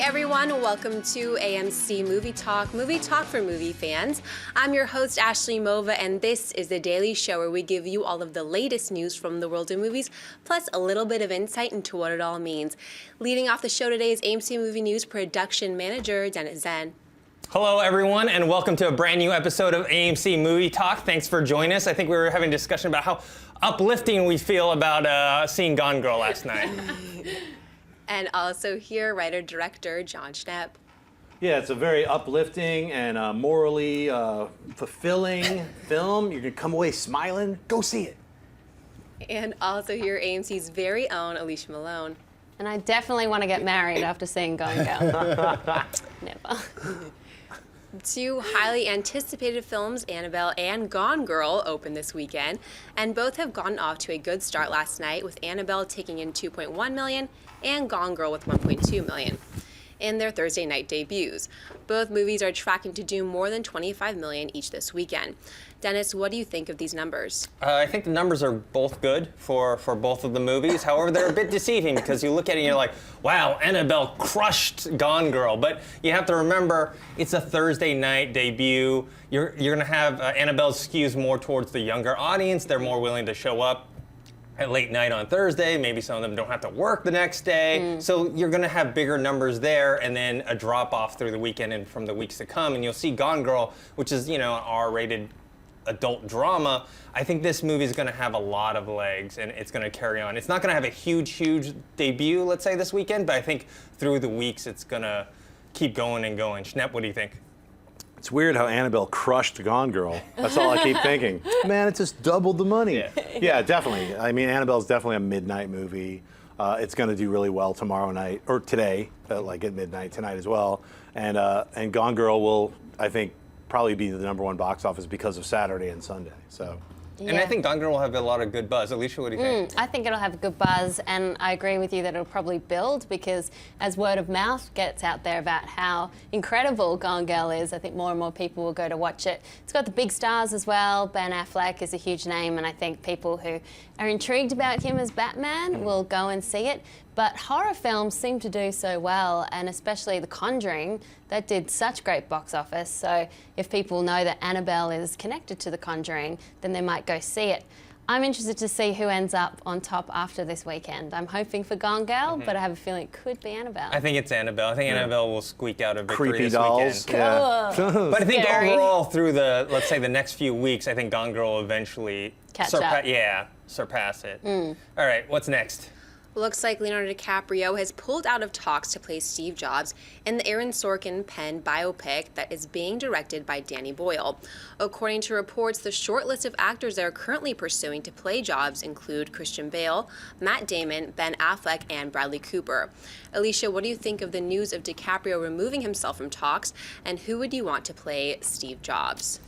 everyone, welcome to AMC Movie Talk for movie fans. I'm your host, Ashley Mova, and this is the daily show where we give you all of the latest news from the world of movies, plus a little bit of insight into what it all means. Leading off the show today is AMC Movie News production manager, Dennis Zen. Hello, everyone, and welcome to a brand new episode of AMC Movie Talk. Thanks for joining us. I think we were having a discussion about how uplifting we feel about seeing Gone Girl last night. And also here, writer-director John Schnepp. Yeah, it's a very uplifting and morally fulfilling film. You're going to come away smiling. Go see it. And also here, AMC's very own Alicia Malone. And I definitely want to get married after seeing Gone Girl. Never. Two highly anticipated films, Annabelle and Gone Girl, open this weekend, and both have gotten off to a good start last night, with Annabelle taking in $2.1 million and Gone Girl with $1.2 million in their Thursday night debuts. Both movies are tracking to do more than $25 million each this weekend. Dennis, what do you think of these numbers? I think the numbers are both good for both of the movies. However, they're a bit deceiving because you look at it and you're like, wow, Annabelle crushed Gone Girl. But you have to remember, it's a Thursday night debut. You're going to have Annabelle skews more towards the younger audience. They're more willing to show up at late night on Thursday. Maybe some of them don't have to work the next day. So you're going to have bigger numbers there and then a drop off through the weekend and from the weeks to come. And you'll see Gone Girl, which is, an R-rated adult drama. I think this movie is going to have a lot of legs and it's going to carry on. It's not going to have a huge debut, let's say, this weekend, but I think through the weeks it's going to keep going and going. Schnepp, what do you think? It's weird how Annabelle crushed Gone Girl. That's all I keep thinking. Man, it just doubled the money. Yeah, definitely. I mean, Annabelle's definitely a midnight movie. It's going to do really well tomorrow night, or today, like at midnight tonight as well. And Gone Girl will, I think, probably be the #1 box office because of Saturday and Sunday. So. Yeah. And I think Gone Girl will have a lot of good buzz. Alicia, what do you think? I think it'll have a good buzz, and I agree with you that it'll probably build because as word of mouth gets out there about how incredible Gone Girl is, I think more and more people will go to watch it. It's got the big stars as well. Ben Affleck is a huge name, and I think people who are intrigued about him as Batman will go and see it. But horror films seem to do so well, and especially The Conjuring, that did such great box office. So if people know that Annabelle is connected to The Conjuring, then they might go see it. I'm interested to see who ends up on top after this weekend. I'm hoping for Gone Girl, but I have a feeling it could be Annabelle. I think it's Annabelle. I think Annabelle will squeak out a victory Creepy this dolls. weekend. Yeah. But I think Scary. overall, through let's say the next few weeks, I think Gone Girl will eventually Catch up. surpass it. All right, what's next? Looks like Leonardo DiCaprio has pulled out of talks to play Steve Jobs in the Aaron Sorkin-penned biopic that is being directed by Danny Boyle. According to reports, the short list of actors that are currently pursuing to play Jobs include Christian Bale, Matt Damon, Ben Affleck, and Bradley Cooper. Alicia, what do you think of the news of DiCaprio removing himself from talks, and who would you want to play Steve Jobs?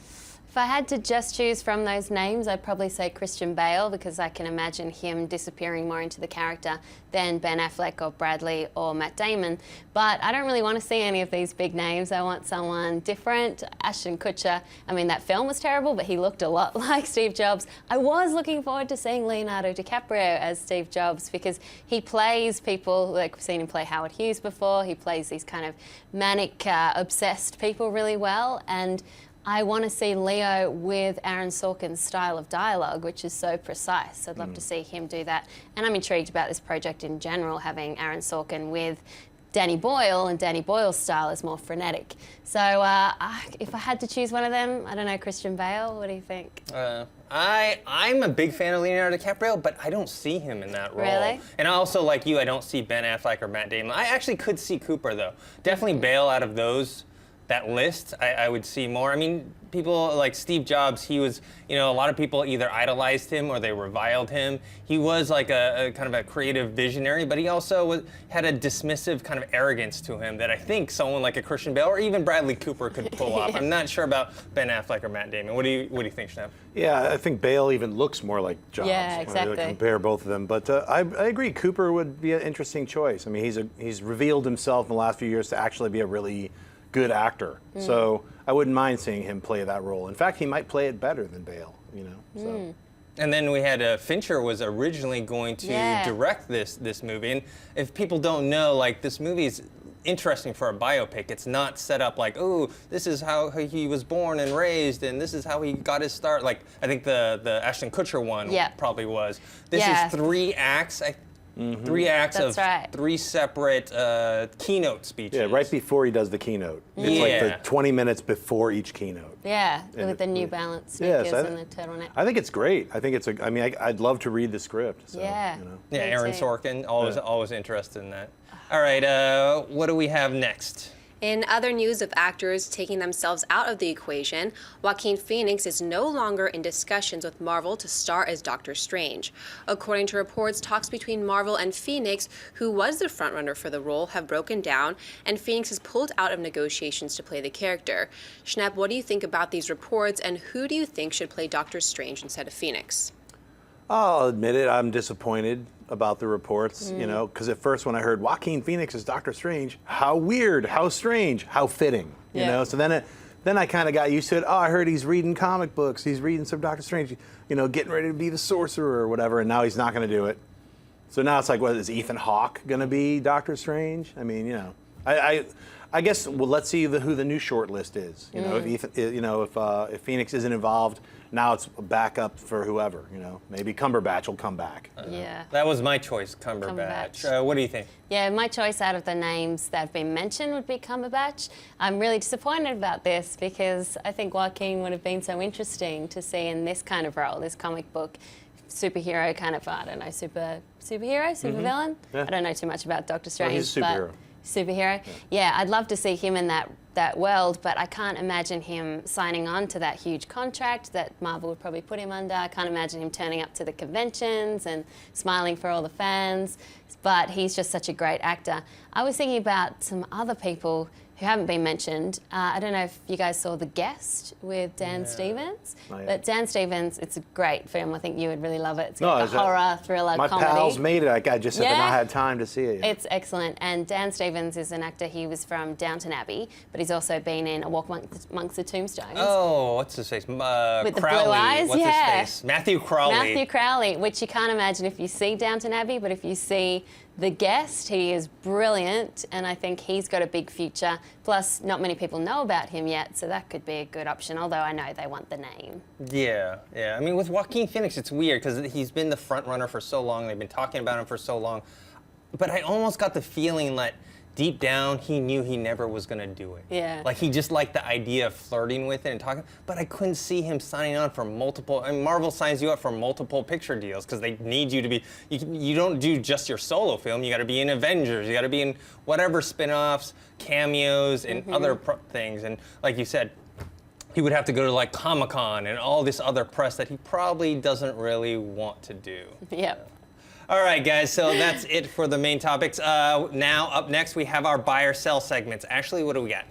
If I had to just choose from those names, I'd probably say Christian Bale because I can imagine him disappearing more into the character than Ben Affleck or Bradley or Matt Damon. But I don't really want to see any of these big names. I want someone different. Ashton Kutcher, I mean, that film was terrible, but he looked a lot like Steve Jobs. I was looking forward to seeing Leonardo DiCaprio as Steve Jobs because he plays people, like we've seen him play Howard Hughes before. He plays these kind of manic, obsessed people really well. And I want to see Leo with Aaron Sorkin's style of dialogue, which is so precise. I'd love to see him do that. And I'm intrigued about this project in general, having Aaron Sorkin with Danny Boyle, and Danny Boyle's style is more frenetic. So if I had to choose one of them, I don't know, Christian Bale, what do you think? I'm a big fan of Leonardo DiCaprio, but I don't see him in that role. Really? And also, like you, I don't see Ben Affleck or Matt Damon. I actually could see Cooper, though. Definitely Bale out of that list, I would see more. I mean, people like Steve Jobs, he was, a lot of people either idolized him or they reviled him. He was like a kind of a creative visionary, but he also had a dismissive kind of arrogance to him that I think someone like a Christian Bale or even Bradley Cooper could pull off. I'm not sure about Ben Affleck or Matt Damon. What do you think, Schnepp? Yeah, I think Bale even looks more like Jobs. Yeah, when exactly. you compare both of them, but I agree. Cooper would be an interesting choice. I mean, he's revealed himself in the last few years to actually be a really good actor. So I wouldn't mind seeing him play that role. In fact, he might play it better than Bale, So. And then we had Fincher was originally going to direct this movie. And if people don't know, like this movie is interesting for a biopic. It's not set up like, oh, this is how he was born and raised, and this is how he got his start. Like I think the Ashton Kutcher one probably was. This is 3 acts. 3 acts of 3 separate keynote speeches. Yeah, right before he does the keynote. It's like the 20 minutes before each keynote. Yeah, with the New Balance sneakers and the turtleneck. I think it's great. I think it's I'd love to read the script. So, yeah. You know. Yeah, Aaron Sorkin, always interested in that. All right, what do we have next? In other news of actors taking themselves out of the equation, Joaquin Phoenix is no longer in discussions with Marvel to star as Doctor Strange. According to reports, talks between Marvel and Phoenix, who was the frontrunner for the role, have broken down, and Phoenix has pulled out of negotiations to play the character. Schnepp, what do you think about these reports, and who do you think should play Doctor Strange instead of Phoenix? I'll admit it, I'm disappointed about the reports, you know, because at first when I heard Joaquin Phoenix as Doctor Strange, how weird, how strange, how fitting, you know? So then I kind of got used to it. Oh, I heard he's reading comic books, he's reading some Doctor Strange, you know, getting ready to be the sorcerer or whatever, and now he's not going to do it. So now it's like, what, is Ethan Hawke going to be Doctor Strange? I mean, you know, I guess, well, let's see who the new short list is. You know, if Phoenix isn't involved, now it's a backup for whoever. You know, maybe Cumberbatch will come back. Yeah. That was my choice, Cumberbatch. What do you think? Yeah, my choice out of the names that have been mentioned would be Cumberbatch. I'm really disappointed about this because I think Joaquin would have been so interesting to see in this kind of role, this comic book superhero kind of, I don't know, supervillain? Yeah. I don't know too much about Doctor Strange. He's a superhero. Superhero? Yeah, I'd love to see him in that world, but I can't imagine him signing on to that huge contract that Marvel would probably put him under. I can't imagine him turning up to the conventions and smiling for all the fans, but he's just such a great actor. I was thinking about some other people who haven't been mentioned. I don't know if you guys saw The Guest with Dan Stevens, but Dan Stevens, it's a great film. I think you would really love it. It's like a horror, thriller, comedy. My pals made it. I just have not had time to see it yet. It's excellent. And Dan Stevens is an actor. He was from Downton Abbey, but he's also been in A Walk Amongst the Tombstones. Oh, what's his face? With Crowley. the blue eyes? What's his face? Matthew Crowley. Matthew Crowley, which you can't imagine if you see Downton Abbey, but if you see The Guest, he is brilliant, and I think he's got a big future. Plus, not many people know about him yet, so that could be a good option, although I know they want the name. Yeah. I mean, with Joaquin Phoenix, it's weird because he's been the front runner for so long. They've been talking about him for so long. But I almost got the feeling that deep down, he knew he never was going to do it. Yeah. Like, he just liked the idea of flirting with it and talking, but I couldn't see him signing on for multiple, and Marvel signs you up for multiple picture deals because they need you to be, you don't do just your solo film, you got to be in Avengers, you got to be in whatever spin-offs, cameos, and other things, and like you said, he would have to go to like Comic-Con and all this other press that he probably doesn't really want to do. Yep. All right, guys, so that's it for the main topics. Now, up next, we have our buy or sell segments. Ashley, what do we got?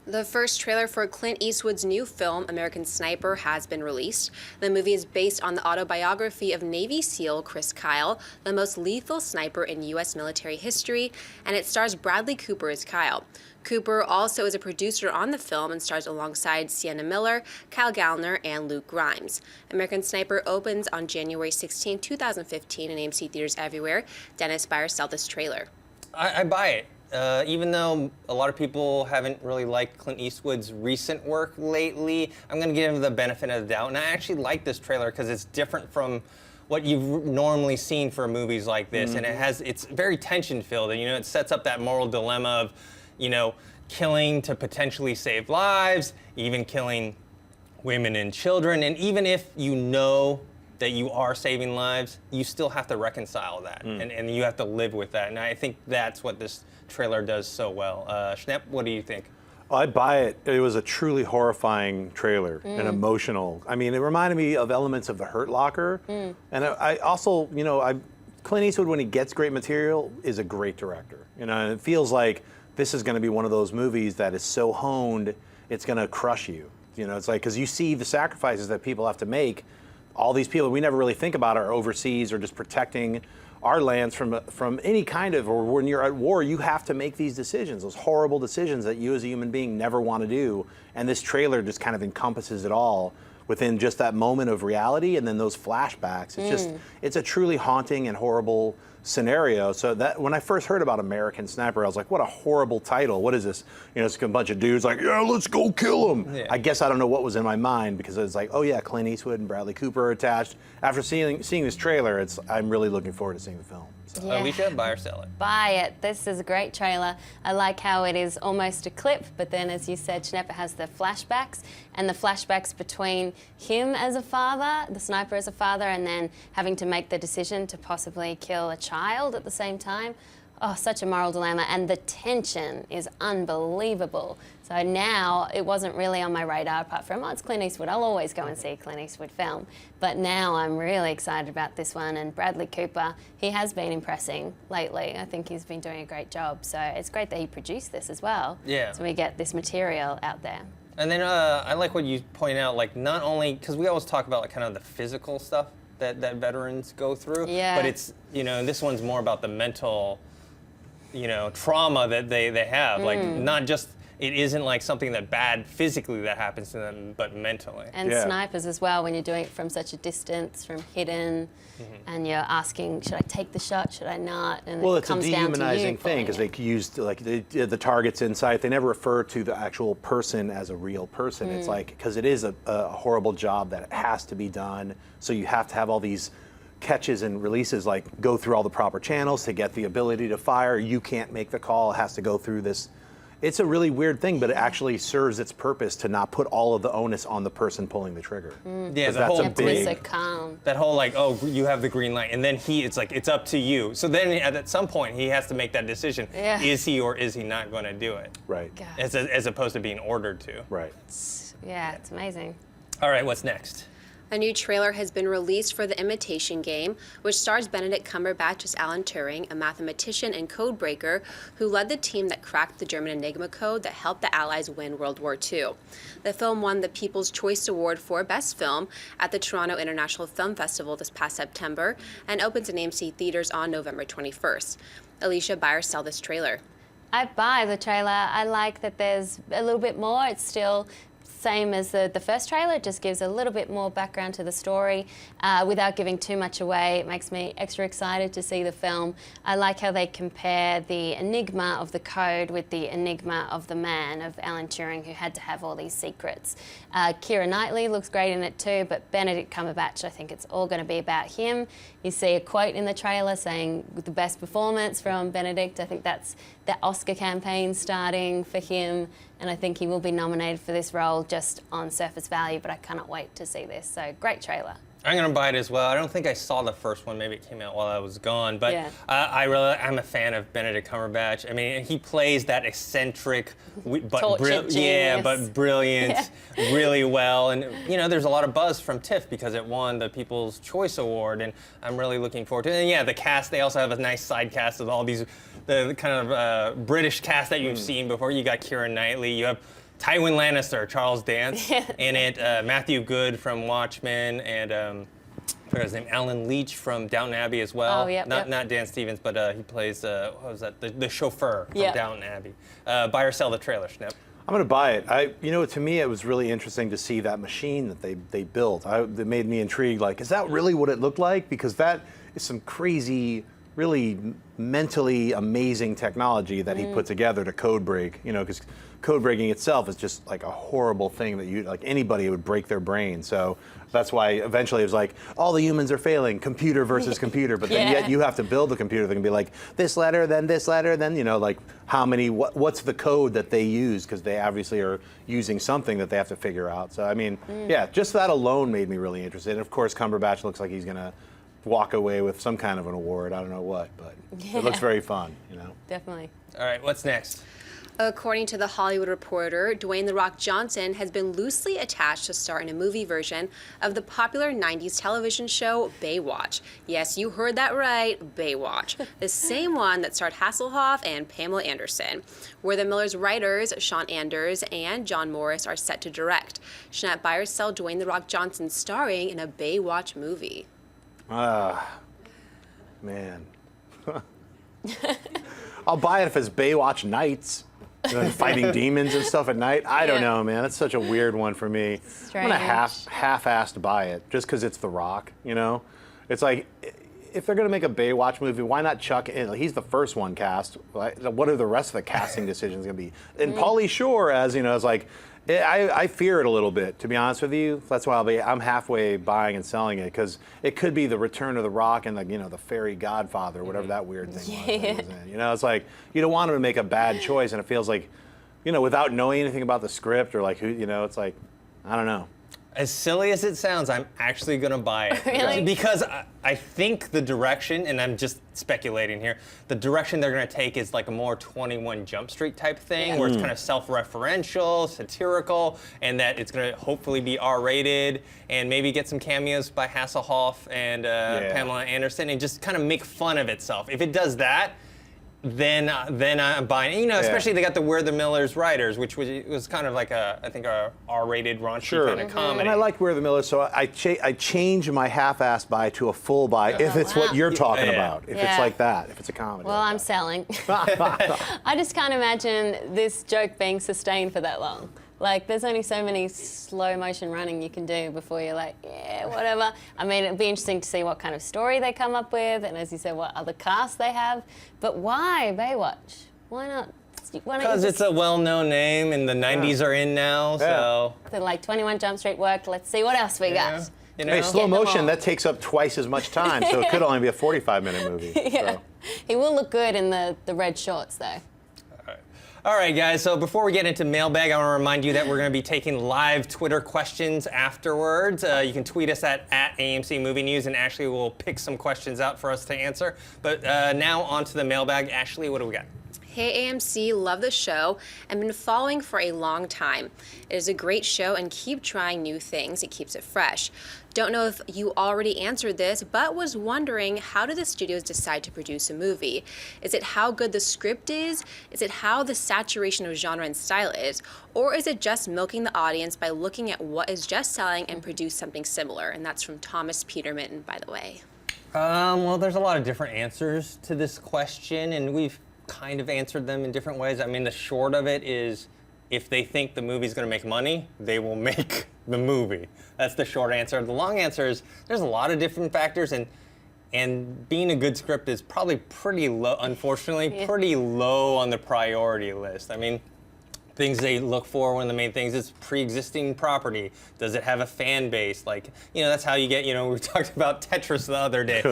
The first trailer for Clint Eastwood's new film, American Sniper, has been released. The movie is based on the autobiography of Navy SEAL Chris Kyle, the most lethal sniper in U.S. military history, and it stars Bradley Cooper as Kyle. Cooper also is a producer on the film and stars alongside Sienna Miller, Kyle Gallner, and Luke Grimes. American Sniper opens on January 16, 2015 in AMC theaters everywhere. Dennis, buy or sell this trailer? I buy it. Even though a lot of people haven't really liked Clint Eastwood's recent work lately, I'm going to give him the benefit of the doubt. And I actually like this trailer because it's different from what you've normally seen for movies like this. And it's very tension-filled. And, it sets up that moral dilemma of, killing to potentially save lives, even killing women and children. And even if you know that you are saving lives, you still have to reconcile that. And you have to live with that. And I think that's what this trailer does so well. Schnepp, what do you think? I buy it. It was a truly horrifying trailer and emotional. I mean, it reminded me of elements of The Hurt Locker. And I also, Clint Eastwood, when he gets great material, is a great director. And it feels like this is going to be one of those movies that is so honed, it's going to crush you. It's like, because you see the sacrifices that people have to make. All these people we never really think about are overseas or just protecting our lands from any kind of, or when you're at war, you have to make these decisions, those horrible decisions that you as a human being never want to do. And this trailer just kind of encompasses it all within just that moment of reality and then those flashbacks. It's a truly haunting and horrible scenario. So that when I first heard about American Sniper, I was like, what a horrible title. What is this? You know, it's a bunch of dudes like, yeah, let's go kill him. Yeah. I guess I don't know what was in my mind because it was like, oh yeah, Clint Eastwood and Bradley Cooper are attached. After seeing this trailer, I'm really looking forward to seeing the film. So. Yeah. Alicia, buy or sell it? Buy it. This is a great trailer. I like how it is almost a clip, but then, as you said, Schnepp, it has the flashbacks, and the flashbacks between him as a father, the sniper as a father, and then having to make the decision to possibly kill a child at the same time. Oh, such a moral dilemma, and the tension is unbelievable. So now it wasn't really on my radar apart from, oh, it's Clint Eastwood. I'll always go and see a Clint Eastwood film. But now I'm really excited about this one, and Bradley Cooper, he has been impressing lately. I think he's been doing a great job. So it's great that he produced this as well. Yeah. So we get this material out there. And then I like what you point out, like not only, because we always talk about like kind of the physical stuff that veterans go through, Yeah. but it's, you know, this one's more about the mental, you know, trauma that they have. Like not just, it isn't like something that bad physically that happens to them, but mentally. And Yeah. snipers as well, when you're doing it from such a distance, from hidden, and you're asking, should I take the shot, should I not? And Well, it it's a comes down to you dehumanizing thing because pulling they used like the targets in sight. They never refer to the actual person as a real person. It's like because it is a horrible job that has to be done. So you have to have all these catches and releases, like go through all the proper channels to get the ability to fire. You can't make the call. It has to go through this. It's a really weird thing, but it actually serves its purpose to not put all of the onus on the person pulling the trigger. Yeah, 'Cause the that's whole a You have to be so big. calm. that whole like, oh, you have the green light, and then it's like, it's up to you. So then at some point he has to make that decision. Yeah. Is he or is he not going to do it? Right. God. As opposed to being ordered to. Right. Yeah, it's amazing. All right, what's next? A new trailer has been released for The Imitation Game, which stars Benedict Cumberbatch as Alan Turing, a mathematician and code breaker who led the team that cracked the German Enigma code that helped the Allies win World War II. The film won the People's Choice Award for Best Film at the Toronto International Film Festival this past September and opens in AMC theaters on November 21st. Alicia, buy or sell this trailer? I buy the trailer. I like that there's a little bit more. It's still same as the first trailer. It just gives a little bit more background to the story without giving too much away. It makes me extra excited to see the film. I like how they compare the enigma of the code with the enigma of the man, of Alan Turing, who had to have all these secrets. Keira Knightley looks great in it too, but Benedict Cumberbatch, I think it's all going to be about him. You see a quote in the trailer saying the best performance from Benedict. I think that's the Oscar campaign starting for him, and I think he will be nominated for this role just on surface value, but I cannot wait to see this. So great trailer. I'm gonna buy it as well. I don't think I saw the first one. Maybe it came out while I was gone. But Yeah. I'm a fan of Benedict Cumberbatch. I mean, he plays that eccentric, but Tortured genius. but brilliant, really well. And you know, there's a lot of buzz from TIFF because it won the People's Choice Award, and I'm really looking forward to it. And yeah, the cast. They also have a nice side cast of all these, the kind of British cast that you've seen before. You got Keira Knightley. You have Tywin Lannister, Charles Dance in it, Matthew Good from Watchmen, and I forgot his name, Alan Leach from Downton Abbey as well. Oh, yep, not yep. Dan Stevens, but he plays what was that? The chauffeur from Yep. Downton Abbey. Buy or sell the trailer, Schnepp. I'm going to buy it. You know, to me, it was really interesting to see that machine that they built. It made me intrigued. Like, is that really what it looked like? Because that is some crazy, really mentally amazing technology that he put together to code break. You know, because code breaking itself is just like a horrible thing that like anybody would break their brain. So that's why eventually it was like all the humans are failing, computer versus computer. But then yet you have to build a computer that can be like this letter, then you know, like how many, what's the code that they use, because they obviously are using something that they have to figure out. So I mean, yeah, just that alone made me really interested. And of course, Cumberbatch looks like he's gonna walk away with some kind of an award. I don't know what, but it looks very fun, you know. Definitely. All right, what's next? According to The Hollywood Reporter, Dwayne "The Rock" Johnson has been loosely attached to star in a movie version of the popular 90s television show Baywatch. Yes, you heard that right, Baywatch. The same one that starred Hasselhoff and Pamela Anderson, where the Miller's writers, Sean Anders and John Morris, are set to direct. Schnepp, buy or sell Dwayne "The Rock" Johnson starring in a Baywatch movie? Man. I'll buy it if it's Baywatch Nights. fighting demons and stuff at night. I don't know, man. That's such a weird one for me. Strange. I'm gonna half-assed buy it just because it's The Rock. You know, it's like if they're gonna make a Baywatch movie, why not chuck in? He's the first one cast. What are the rest of the casting decisions gonna be? And Pauly Shore, as you know, is like. I fear it a little bit, to be honest with you. That's why I'm halfway buying and selling it, because it could be the return of The Rock and the fairy godfather, whatever that weird thing was. That he was in. You know, it's like you don't want him to make a bad choice, and it feels like, without knowing anything about the script or like who, it's like, I don't know. As silly as it sounds, I'm actually going to buy it. Really? Because I think the direction, and I'm just speculating here, the direction they're going to take is like a more 21 Jump Street type thing, where it's kind of self-referential, satirical, and that it's going to hopefully be R-rated, and maybe get some cameos by Hasselhoff and Pamela Anderson, and just kind of make fun of itself. If it does that, then I'm buying. Especially they got the We're the Millers writers, which was kind of like I think a R-rated raunchy kind of comedy. And I like We're the Millers, so I change my half-ass buy to a full buy if it's what you're talking about. If it's like that, if it's a comedy. Well, I'm selling. I just can't imagine this joke being sustained for that long. Like, there's only so many slow motion running you can do before you're like, yeah, whatever. I mean, it'd be interesting to see what kind of story they come up with, and as you said, what other cast they have. But why Baywatch? Why not? Because it's a well-known name, and the 90s are in now, so. They're like 21 Jump Street worked. Let's see what else we got. Hey, slow motion, that takes up twice as much time, so it could only be a 45-minute movie. So. He will look good in the red shorts, though. All right, guys, so before we get into Mailbag, I want to remind you that we're going to be taking live Twitter questions afterwards. You can tweet us at AMC Movie News, and Ashley will pick some questions out for us to answer. But now on to the Mailbag. Ashley, what do we got? Hey AMC, love the show and been following for a long time. It is a great show and keep trying new things. It keeps it fresh. Don't know if you already answered this, but was wondering, how do the studios decide to produce a movie? Is it how good the script is? Is it how the saturation of genre and style is? Or is it just milking the audience by looking at what is just selling and produce something similar? And that's from Thomas Peterman, by the way. Well, there's a lot of different answers to this question, and we've kind of answered them in different ways. I mean, the short of it is, if they think the movie's going to make money, they will make the movie. That's the short answer. The long answer is there's a lot of different factors, and being a good script is probably pretty low, unfortunately, pretty low on the priority list. I mean, things they look for, one of the main things is pre-existing property. Does it have a fan base? Like, that's how you get, we talked about Tetris the other day.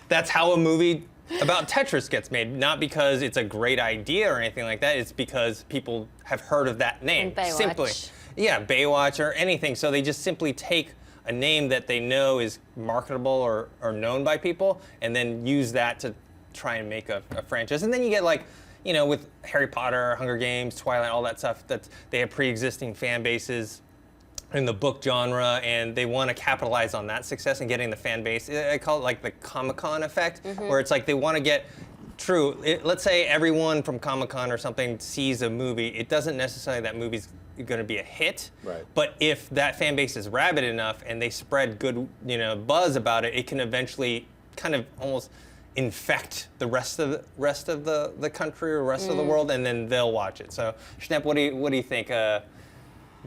That's how a movie about Tetris gets made, not because it's a great idea or anything like that. It's because people have heard of that name. And Baywatch. Simply. Yeah, Baywatch or anything. So they just simply take a name that they know is marketable or known by people, and then use that to try and make a franchise. And then you get with Harry Potter, Hunger Games, Twilight, all that stuff, that they have pre-existing fan bases in the book genre, and they want to capitalize on that success and getting the fan base. I call it like the Comic-Con effect, where it's like they want to get let's say everyone from Comic-Con or something sees a movie. It doesn't necessarily that movie's going to be a hit, but if that fan base is rabid enough and they spread good buzz about it, it can eventually kind of almost infect the rest of the country or rest of the world, and then they'll watch it. So Schnepp, what do you think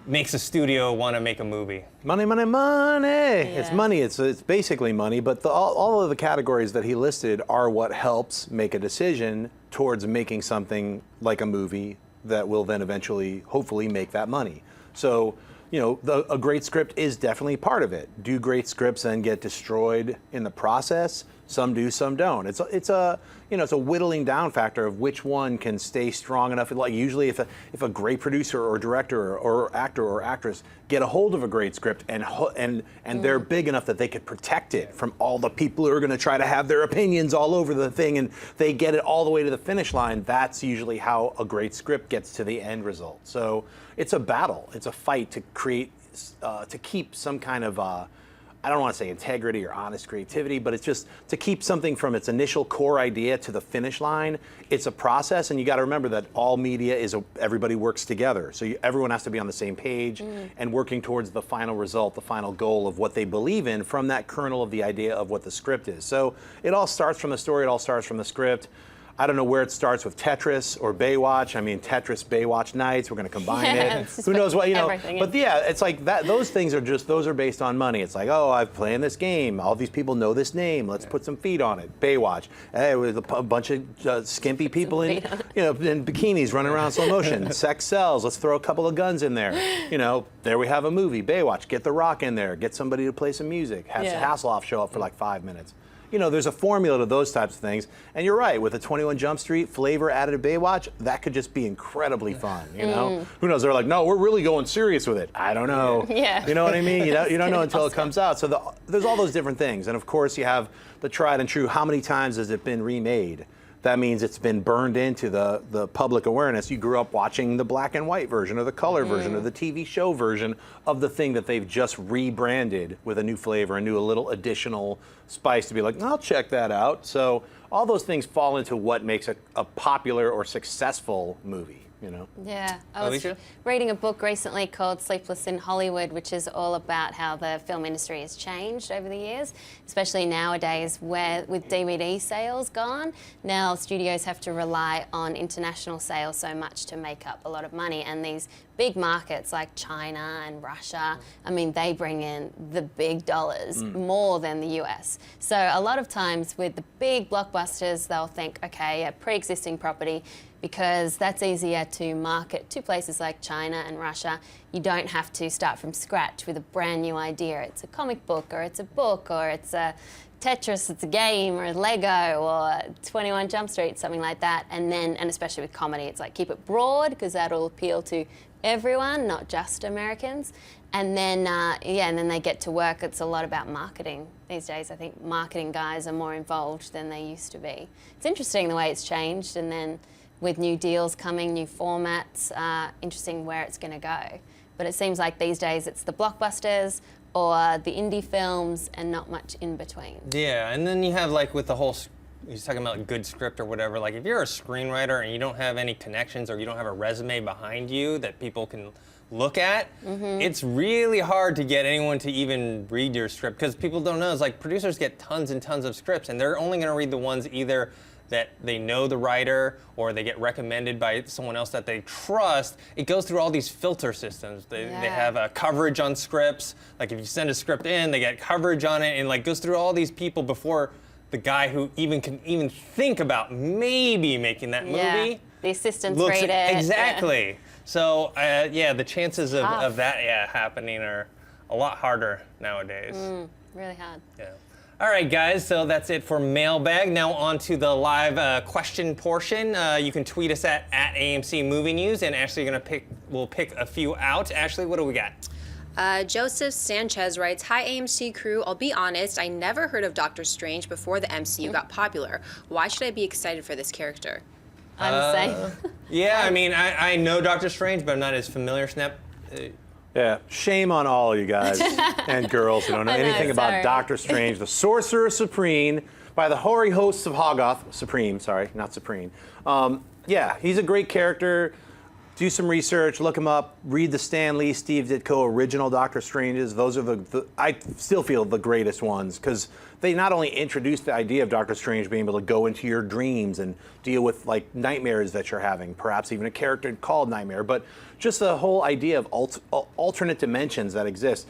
makes a studio want to make a movie? Money, money, money. Yeah. It's money. It's basically money, but all of the categories that he listed are what helps make a decision towards making something like a movie that will then eventually, hopefully, make that money. So, a great script is definitely part of it. Do great scripts then get destroyed in the process? Some do, some don't. It's a whittling down factor of which one can stay strong enough. Like usually, if a great producer or director or actor or actress get a hold of a great script and they're big enough that they could protect it from all the people who are going to try to have their opinions all over the thing, and they get it all the way to the finish line, that's usually how a great script gets to the end result. So it's a battle. It's a fight to create, to keep some kind of I don't want to say integrity or honest creativity, but it's just to keep something from its initial core idea to the finish line. It's a process, and you got to remember that all media everybody works together. So everyone has to be on the same page and working towards the final result, the final goal of what they believe in from that kernel of the idea of what the script is. So it all starts from the story. It all starts from the script. I don't know where it starts with Tetris or Baywatch. I mean, Tetris, Baywatch nights. We're going to combine it. Who knows what, you know? But yeah, it's like that. Those things are those are based on money. It's like, oh, I'm playing this game. All these people know this name. Let's put some feet on it. Baywatch. Hey, with a bunch of skimpy people in bikinis running around slow motion. Sex sells. Let's throw a couple of guns in there. You know, there we have a movie. Baywatch. Get The Rock in there. Get somebody to play some music. Have Hasselhoff show up for like 5 minutes. You know, there's a formula to those types of things. And you're right, with a 21 Jump Street flavor added to Baywatch, that could just be incredibly fun, you know? Who knows? They're like, no, we're really going serious with it. I don't know. Yeah. You know what I mean? You don't know until it comes out. So there's all those different things. And of course, you have the tried and true, how many times has it been remade? That means it's been burned into the public awareness. You grew up watching the black and white version or the color version or the TV show version of the thing that they've just rebranded with a new flavor, a little additional spice to be like, I'll check that out. So all those things fall into what makes a popular or successful movie. You know? Yeah, I was reading a book recently called Sleepless in Hollywood, which is all about how the film industry has changed over the years, especially nowadays where with DVD sales gone, now studios have to rely on international sales so much to make up a lot of money, and these big markets like China and Russia, I mean, they bring in the big dollars more than the US. So a lot of times with the big blockbusters, they'll think, okay, a pre-existing property, because that's easier to market to places like China and Russia. You don't have to start from scratch with a brand new idea. It's a comic book, or it's a book, or it's a Tetris, it's a game, or a Lego, or 21 Jump Street, something like that. And especially with comedy, it's like keep it broad, because that'll appeal to everyone, not just Americans. And then, and then they get to work. It's a lot about marketing these days. I think marketing guys are more involved than they used to be. It's interesting the way it's changed, and then with new deals coming, new formats, interesting where it's going to go. But it seems like these days it's the blockbusters or the indie films and not much in between. Yeah, and then you have like with the whole, he's talking about good script or whatever, like if you're a screenwriter and you don't have any connections or you don't have a resume behind you that people can look at, it's really hard to get anyone to even read your script, because people don't know. It's like producers get tons and tons of scripts and they're only going to read the ones either that they know the writer or they get recommended by someone else that they trust. It goes through all these filter systems. They have coverage on scripts. Like if you send a script in, they get coverage on it, and like goes through all these people before the guy who can even think about maybe making that movie. The assistants read it. Exactly. So the chances of that happening are a lot harder nowadays. Really hard. Yeah. All right, guys, so that's it for Mailbag. Now on to the live question portion. You can tweet us at AMC Movie News, and Ashley we'll pick a few out. Ashley, what do we got? Joseph Sanchez writes, "Hi AMC crew, I'll be honest, I never heard of Doctor Strange before the MCU got popular. Why should I be excited for this character?" I'm the same. Yeah, I mean, I know Doctor Strange, but I'm not as familiar. Yeah, shame on all you guys and girls who don't know anything about Doctor Strange, the Sorcerer Supreme, by the hoary hosts of Hoggoth. Supreme, sorry, not Supreme. Yeah, he's a great character. Do some research, look him up, read the Stan Lee, Steve Ditko original Doctor Stranges. Those are I still feel the greatest ones, because they not only introduced the idea of Doctor Strange being able to go into your dreams and deal with like nightmares that you're having, perhaps even a character called Nightmare, but just the whole idea of alternate dimensions that exist.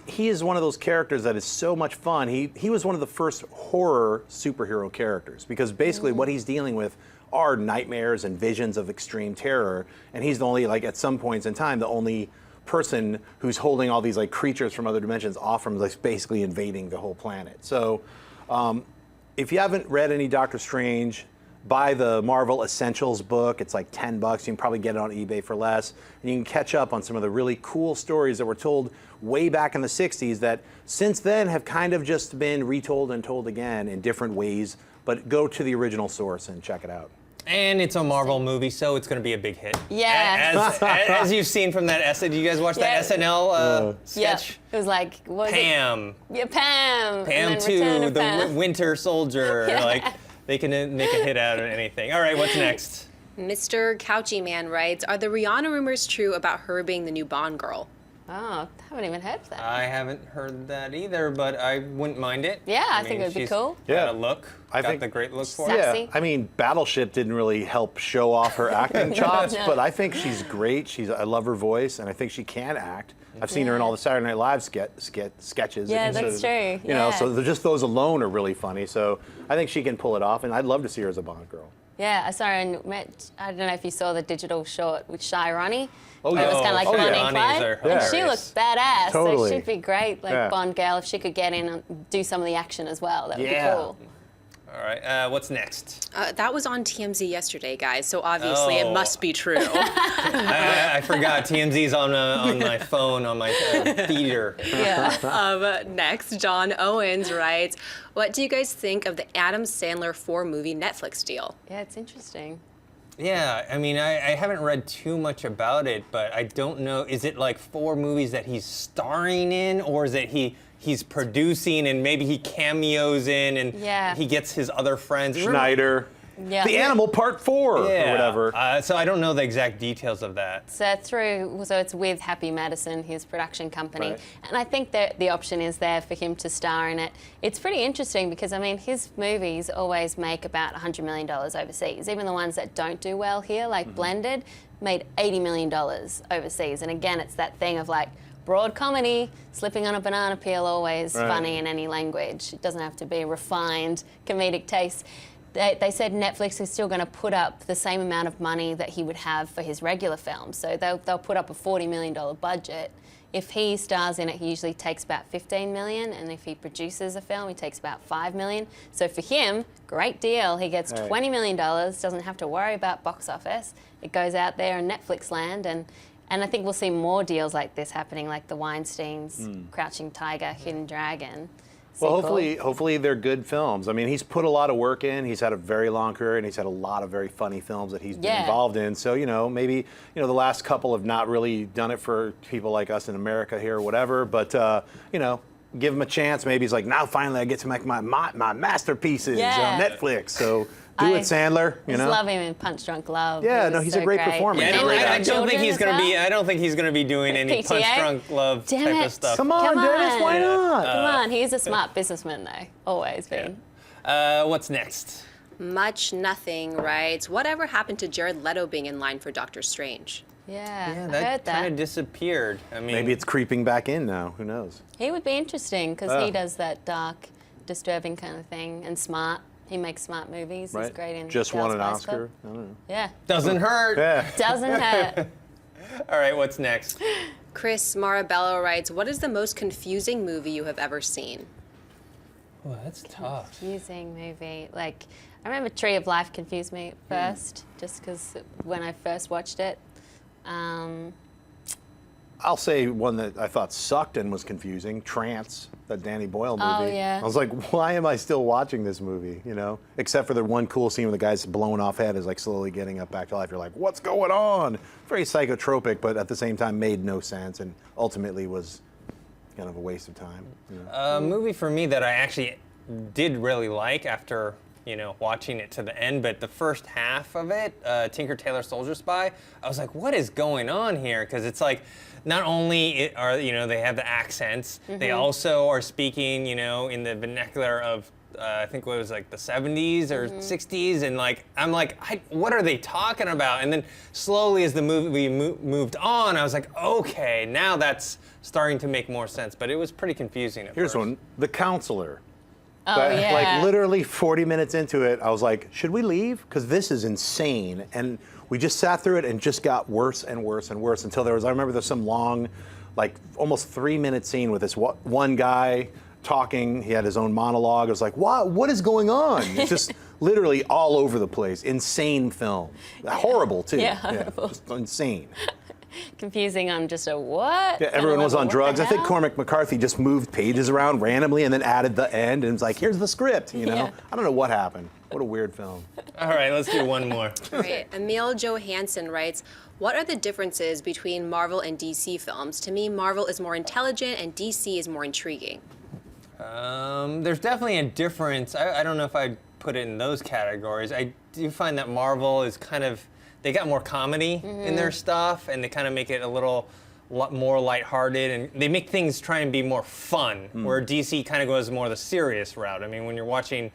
He is one of those characters that is so much fun. He was one of the first horror superhero characters, because basically what he's dealing with are nightmares and visions of extreme terror, and he's the only, like at some points in time, the only person who's holding all these like creatures from other dimensions off from like basically invading the whole planet. So if you haven't read any Doctor Strange, buy the Marvel Essentials book. It's like $10. You can probably get it on eBay for less, and you can catch up on some of the really cool stories that were told way back in the 60s that since then have kind of just been retold and told again in different ways. But go to the original source and check it out. And it's a Marvel movie, so it's going to be a big hit. Yeah. As you've seen from that SNL, did you guys watch that SNL sketch? It was like, Pam. Yeah, Pam. Pam 2, the Winter Soldier. Like, they can make a hit out of anything. All right, what's next? Mr. Couchy Man writes, "Are the Rihanna rumors true about her being the new Bond girl?" Oh, I haven't even heard of that. I haven't heard that either, but I wouldn't mind it. Yeah, I mean, think it would be she's cool. Got Yeah. a look. I got think- the great look for Sassy. it. Yeah, I mean, Battleship didn't really help show off her acting chops, but I think she's great. I love her voice, and I think she can act. I've seen her in all the Saturday Night Live sketches. Yeah, and so- that's true. You know, Yeah. so just those alone are really funny. So I think she can pull it off, and I'd love to see her as a Bond girl. Yeah, I saw her and met, I don't know if you saw the digital short with Shy Ronnie. Oh, Where it was yeah. kind of like Oh, yeah. Bonnie and Ronnies Clyde. are And she hilarious. looked badass, Totally. so she'd be great, like Yeah. Bond girl, if she could get in and do some of the action as well. That would Yeah. be cool. All right, what's next? That was on TMZ yesterday, guys, so obviously Oh. it must be true. I forgot TMZ's on my phone, on my theater. Yeah. Next, John Owens writes, what do you guys think of the Adam Sandler 4-movie Netflix deal? Yeah, it's interesting. Yeah, I mean, I haven't read too much about it, but I don't know. Is it like 4 movies that he's starring in, or is it he's producing and maybe he cameos in and Yeah. he gets his other friends? Schneider. Yeah. The Animal Part 4 or whatever. So I don't know the exact details of that. So it's with Happy Madison, his production company, Right. and I think that the option is there for him to star in it. It's pretty interesting because I mean his movies always make about $100 million overseas. Even the ones that don't do well here, like Blended, made $80 million overseas. And again, it's that thing of like broad comedy, slipping on a banana peel, always Right. funny in any language. It doesn't have to be refined comedic taste. They said Netflix is still going to put up the same amount of money that he would have for his regular film. So they'll put up a $40 million budget. If he stars in it, he usually takes about $15 million, and if he produces a film, he takes about $5 million. So for him, great deal. He gets Right. $20 million, doesn't have to worry about box office. It goes out there in Netflix land, and I think we'll see more deals like this happening, like the Weinsteins, Crouching Tiger, Hidden Dragon. Well, sequel. hopefully they're good films. I mean, he's put a lot of work in. He's had a very long career, and he's had a lot of very funny films that he's been Yeah. involved in. So, maybe, the last couple have not really done it for people like us in America here or whatever. But, give him a chance. Maybe he's like, now finally I get to make my masterpieces Yeah. on Netflix. So do it, Sandler. I just love him in Punch Drunk Love. Yeah, He no, was he's a so great performer. Yeah, He's a great I actor. don't think he's Children gonna as be. well? I don't think he's gonna be doing any PTA? punch drunk love Damn type it. of stuff. Come on, Dennis, why not? Come on, he's a smart businessman though, always been. What's next? Much Nothing writes, whatever happened to Jared Leto being in line for Doctor Strange? Yeah, Yeah, I heard that that. kind of disappeared. I mean, Maybe it's creeping back in now. Who knows? He would be interesting because Oh. he does that dark, disturbing kind of thing, and smart. He makes smart movies. Right? He's great in Just Girls won an Spice Oscar. Club. I don't know. Yeah, doesn't hurt. Yeah. doesn't hurt. All right, what's next? Chris Marabello writes, what is the most confusing movie you have ever seen? Oh, that's tough. Confusing movie. Like, I remember Tree of Life confused me at first, just because when I first watched it. I'll say one that I thought sucked and was confusing, Trance, that Danny Boyle movie. Oh, yeah. I was like, why am I still watching this movie, Except for the one cool scene where the guy's blown off head is like slowly getting up back to life. You're like, what's going on? Very psychotropic, but at the same time made no sense and ultimately was kind of a waste of time. A movie for me that I actually did really like after watching it to the end, but the first half of it, Tinker Tailor Soldier Spy, I was like, what is going on here? Because it's like, not only are they have the accents, they also are speaking in the vernacular of I think what was like the 70s or 60s, and like I'm like, what are they talking about? And then slowly as the movie moved on, I was like, okay, now that's starting to make more sense. But it was pretty confusing at Here's first. one, The Counselor. Oh, yeah. Like literally 40 minutes into it, I was like, should we leave? Because this is insane. And we just sat through it and just got worse and worse and worse until I remember there's some long, like almost 3-minute scene with this one guy talking. He had his own monologue. I was like, what is going on? It's just literally all over the place. Insane film. Horrible too. Yeah, horrible. Just insane. Confusing on just a what? Yeah, everyone was on What the drugs. I think hell? Cormac McCarthy just moved pages around randomly and then added the end and was like, here's the script, Yeah. I don't know what happened. What a weird film. All right, let's do one more. Right. Emil Johansson writes, what are the differences between Marvel and DC films? To me, Marvel is more intelligent and DC is more intriguing. There's definitely a difference. I don't know if I'd put it in those categories. I do find that Marvel is kind of, they got more comedy in their stuff, and they kind of make it a little more lighthearted, and they make things try and be more fun, where DC kind of goes more the serious route. I mean, when you're watching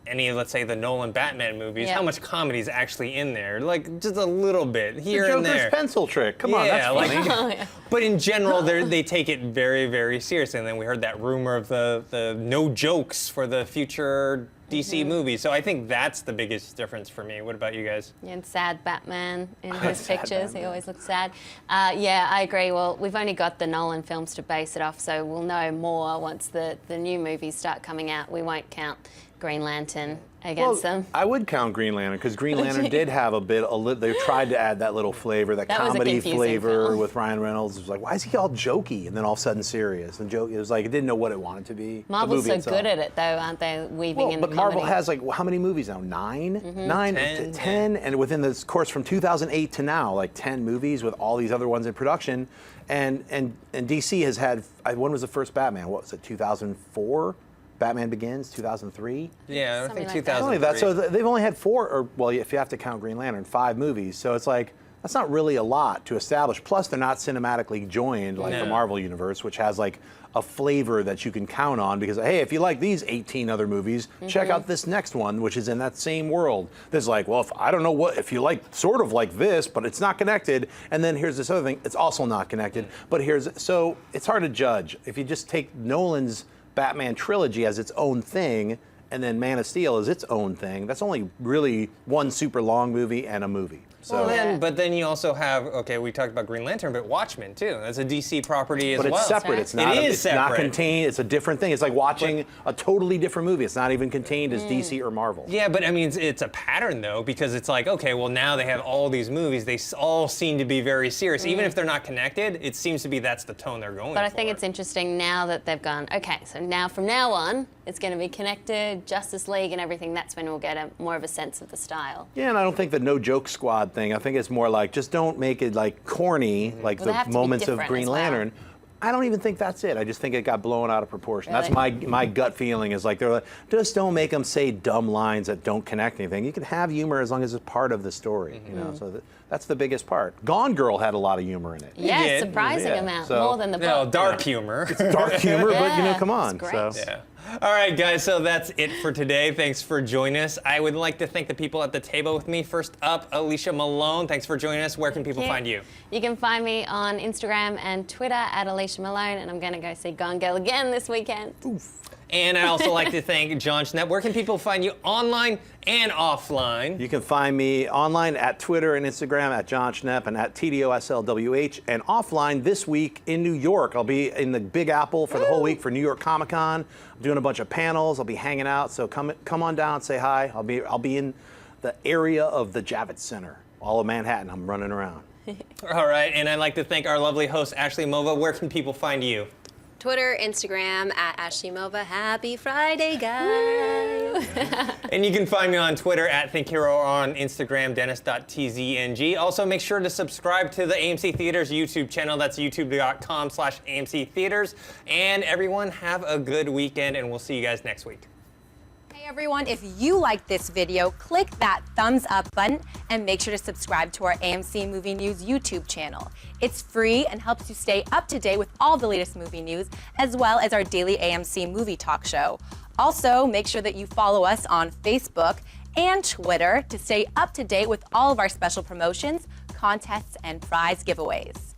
any, let's say, the Nolan Batman movies, how much comedy is actually in there? Like, just a little bit here the and there. Joker's pencil trick. Come on, that's funny. But in general, they take it very, very seriously. And then we heard that rumor of the no jokes for the future DC movie. So I think that's the biggest difference for me. What about you guys? Yeah, and sad Batman in his pictures. He always looks sad. Yeah, I agree. Well, we've only got the Nolan films to base it off, so we'll know more once the new movies start coming out. We won't count Green Lantern against them. I would count Green Lantern because Green Lantern did have they tried to add that little flavor, that comedy flavor film. with Ryan Reynolds. It was like, why is he all jokey and then all of a sudden serious? And it was like, it didn't know what it wanted to be. Marvel's the movie so good at it, though, aren't they? Weaving in the but comedy. Marvel has like how many movies now? 9, 10, and within this course from 2008 to now, like 10 movies with all these other ones in production. And DC has had, when was the first Batman? What was it, 2004? Batman Begins, 2003? Yeah, I think like that. 2003. Only that. So they've only had 4, or well, if you have to count Green Lantern, 5 movies. So it's like, that's not really a lot to establish. Plus, they're not cinematically joined like the Marvel Universe, which has like a flavor that you can count on because, hey, if you like these 18 other movies, check out this next one, which is in that same world. There's like, well, if you like sort of like this, but it's not connected, and then here's this other thing, it's also not connected, but so it's hard to judge. If you just take Nolan's Batman trilogy as its own thing, and then Man of Steel as its own thing, that's only really one super long movie and a movie. So, but then you also have, we talked about Green Lantern, but Watchmen too. That's a DC property as well. But it's separate. It's not. It's not contained. It's a different thing. It's like watching a totally different movie. It's not even contained as DC or Marvel. Yeah, but I mean, it's a pattern though, because it's like, okay, well now they have all these movies. They all seem to be very serious, even if they're not connected. It seems to be that's the tone they're going for. But I think it's interesting now that they've gone, okay, so now from now on, it's going to be connected, Justice League and everything. That's when we'll get more of a sense of the style. Yeah, and I don't think the no joke squad thing. I think it's more like just don't make it like corny, like the moments of Green Lantern. I don't even think that's it. I just think it got blown out of proportion. Really? That's my gut feeling is like they're like, just don't make them say dumb lines that don't connect anything. You can have humor as long as it's part of the story, you know. So that's the biggest part. Gone Girl had a lot of humor in it. Yeah, surprising amount, more than the book. No, dark humor. It's dark humor, but come on. It's great. So. Yeah. All right, guys, so that's it for today. Thanks for joining us. I would like to thank the people at the table with me. First up, Alicia Malone. Thanks for joining us. Where can people find you? You can find me on Instagram and Twitter at Alicia Malone, and I'm going to go see Gone Girl again this weekend. Oof. And I'd also like to thank John Schnepp. Where can people find you online and offline? You can find me online at Twitter and Instagram at John Schnepp and at TDOSLWH, and offline this week in New York. I'll be in the Big Apple for the whole week for New York Comic Con. I'm doing a bunch of panels. I'll be hanging out, so come on down, say hi. I'll be in the area of the Javits Center, all of Manhattan. I'm running around. All right, and I'd like to thank our lovely host, Ashley Mova. Where can people find you? Twitter, Instagram at Ashley Mova. Happy Friday, guys. And you can find me on Twitter at ThinkHero or on Instagram, Dennis.tzng. Also, make sure to subscribe to the AMC Theaters YouTube channel. That's youtube.com/AMC Theaters. And everyone, have a good weekend, and we'll see you guys next week. Hey everyone, if you liked this video, click that thumbs up button and make sure to subscribe to our AMC Movie News YouTube channel. It's free and helps you stay up to date with all the latest movie news, as well as our daily AMC Movie Talk show. Also, make sure that you follow us on Facebook and Twitter to stay up to date with all of our special promotions, contests, and prize giveaways.